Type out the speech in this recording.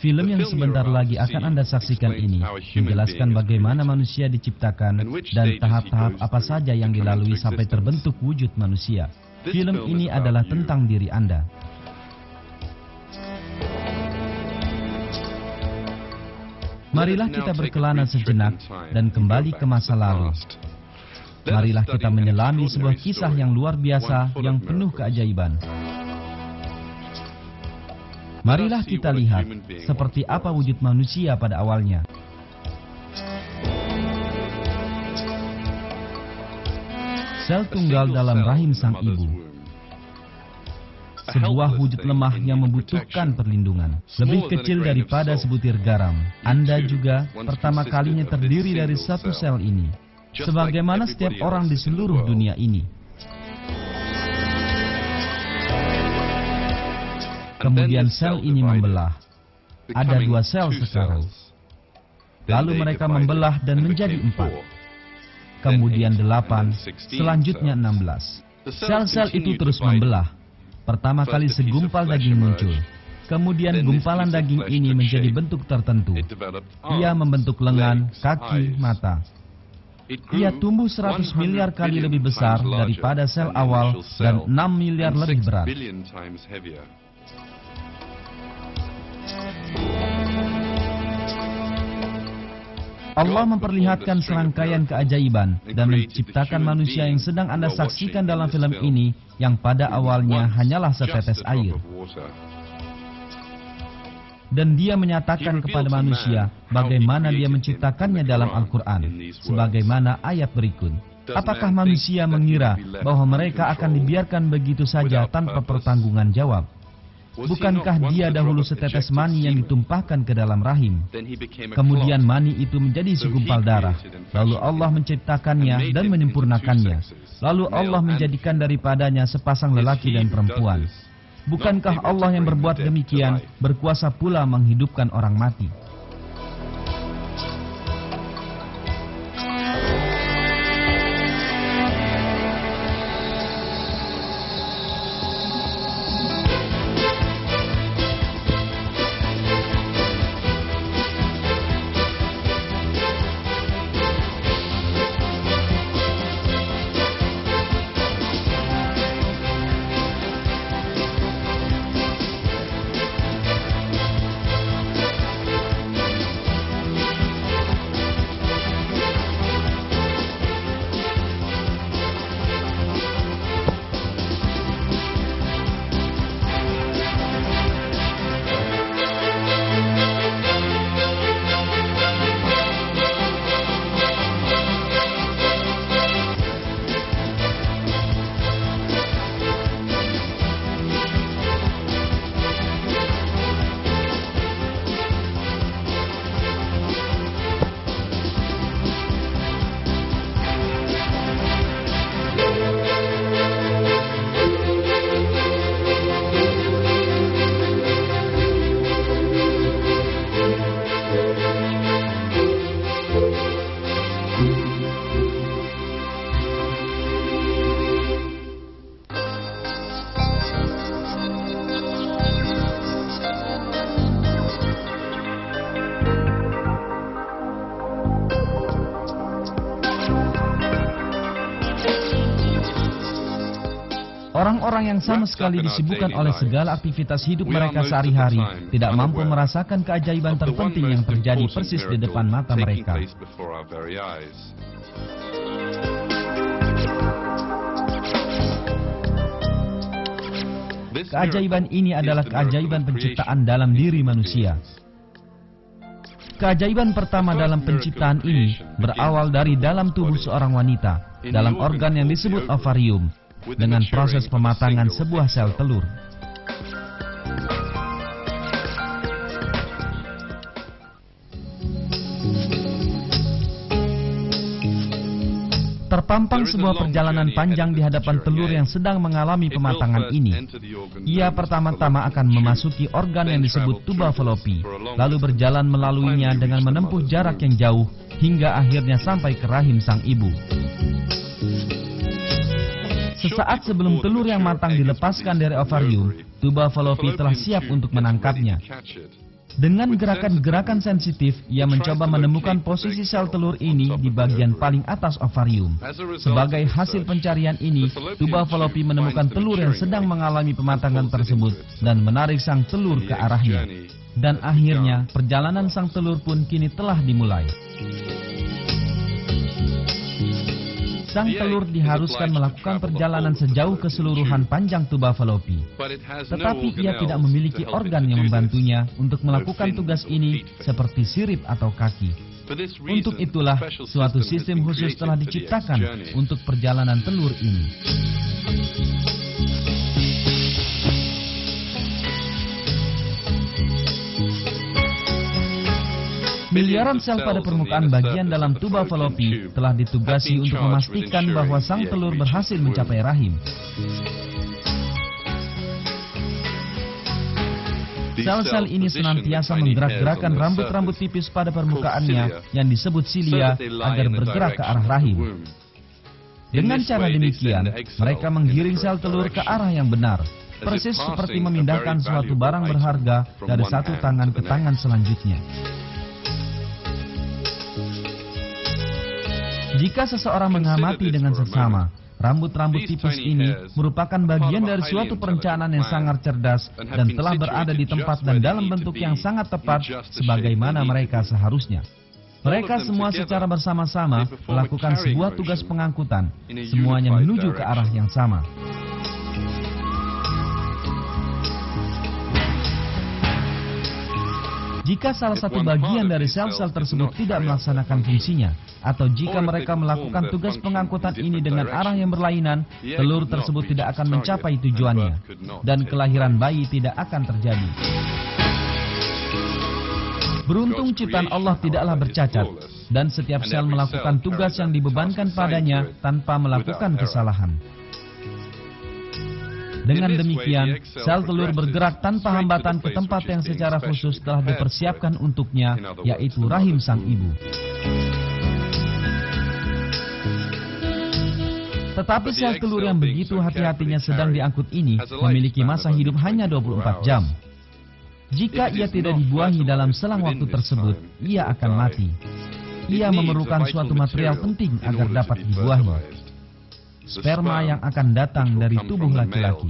Film yang sebentar lagi akan Anda saksikan ini menjelaskan bagaimana manusia diciptakan dan tahap-tahap apa saja yang dilalui sampai terbentuk wujud manusia. Film ini adalah tentang diri Anda. Marilah kita berkelana sejenak dan kembali ke masa lalu. Marilah kita menyelami sebuah kisah yang luar biasa yang penuh keajaiban. Marilah kita lihat seperti apa wujud manusia pada awalnya. Sel tunggal dalam rahim sang ibu. Sebuah wujud lemah yang membutuhkan perlindungan. Lebih kecil daripada sebutir garam. Anda juga pertama kalinya terdiri dari satu sel ini. Sebagaimana setiap orang di seluruh dunia ini. Kemudian sel ini membelah. Ada 2 sel sekarang. Lalu mereka membelah dan menjadi 4. Kemudian 8, selanjutnya 16. Sel-sel itu terus membelah. Pertama kali segumpal daging muncul. Kemudian gumpalan daging ini menjadi bentuk tertentu. Ia membentuk lengan, kaki, mata. Ia tumbuh 100 miliar kali lebih besar daripada sel awal dan 6 miliar lebih berat. Allah memperlihatkan serangkaian keajaiban dan menciptakan manusia yang sedang Anda saksikan dalam film ini yang pada awalnya hanyalah setetes air. Dan Dia menyatakan kepada manusia bagaimana Dia menciptakannya dalam Al-Quran, sebagaimana ayat berikut. Apakah manusia mengira bahwa mereka akan dibiarkan begitu saja tanpa pertanggungan jawab? Bukankah dia dahulu setetes mani yang ditumpahkan ke dalam rahim? Kemudian mani itu menjadi segumpal darah. Lalu Allah menciptakannya dan menyempurnakannya. Lalu Allah menjadikan daripadanya sepasang lelaki dan perempuan. Bukankah Allah yang berbuat demikian berkuasa pula menghidupkan orang mati? Orang-orang yang sama sekali disibukkan oleh segala aktivitas hidup mereka sehari-hari tidak mampu merasakan keajaiban terpenting yang terjadi persis di depan mata mereka. Keajaiban ini adalah keajaiban penciptaan dalam diri manusia. Keajaiban pertama dalam penciptaan ini berawal dari dalam tubuh seorang wanita, dalam organ yang disebut ovarium, dengan proses pematangan sebuah sel telur. Terpampang sebuah perjalanan panjang di hadapan telur yang sedang mengalami pematangan ini. Ia pertama-tama akan memasuki organ yang disebut tuba fallopi, lalu berjalan melaluinya dengan menempuh jarak yang jauh hingga akhirnya sampai ke rahim sang ibu. Sesaat sebelum telur yang matang dilepaskan dari ovarium, tuba fallopi telah siap untuk menangkapnya. Dengan gerakan-gerakan sensitif, ia mencoba menemukan posisi sel telur ini di bagian paling atas ovarium. Sebagai hasil pencarian ini, tuba Fallopi menemukan telur yang sedang mengalami pematangan tersebut dan menarik sang telur ke arahnya. Dan akhirnya, perjalanan sang telur pun kini telah dimulai. Sang telur diharuskan melakukan perjalanan sejauh keseluruhan panjang tuba Fallopi. Tetapi ia tidak memiliki organ yang membantunya untuk melakukan tugas ini seperti sirip atau kaki. Untuk itulah, suatu sistem khusus telah diciptakan untuk perjalanan telur ini. Miliaran sel pada permukaan bagian dalam tuba Fallopi telah ditugasi untuk memastikan bahwa sang telur berhasil mencapai rahim. Sel-sel ini senantiasa menggerak-gerakkan rambut-rambut tipis pada permukaannya yang disebut silia agar bergerak ke arah rahim. Dengan cara demikian, mereka menggiring sel telur ke arah yang benar, persis seperti memindahkan suatu barang berharga dari satu tangan ke tangan selanjutnya. Jika seseorang mengamati dengan seksama, rambut-rambut tipis ini merupakan bagian dari suatu perencanaan yang sangat cerdas dan telah berada di tempat dan dalam bentuk yang sangat tepat sebagaimana mereka seharusnya. Mereka semua secara bersama-sama melakukan sebuah tugas pengangkutan, semuanya menuju ke arah yang sama. Jika salah satu bagian dari sel-sel tersebut tidak melaksanakan fungsinya, atau jika mereka melakukan tugas pengangkutan ini dengan arah yang berlainan, telur tersebut tidak akan mencapai tujuannya, dan kelahiran bayi tidak akan terjadi. Beruntung ciptaan Allah tidaklah bercacat, dan setiap sel melakukan tugas yang dibebankan padanya tanpa melakukan kesalahan. Dengan demikian, sel telur bergerak tanpa hambatan ke tempat yang secara khusus telah dipersiapkan untuknya, yaitu rahim sang ibu. Tetapi sel telur yang begitu hati-hatinya sedang diangkut ini memiliki masa hidup hanya 24 jam. Jika ia tidak dibuahi dalam selang waktu tersebut, ia akan mati. Ia memerlukan suatu material penting agar dapat dibuahi. Sperma yang akan datang dari tubuh laki-laki.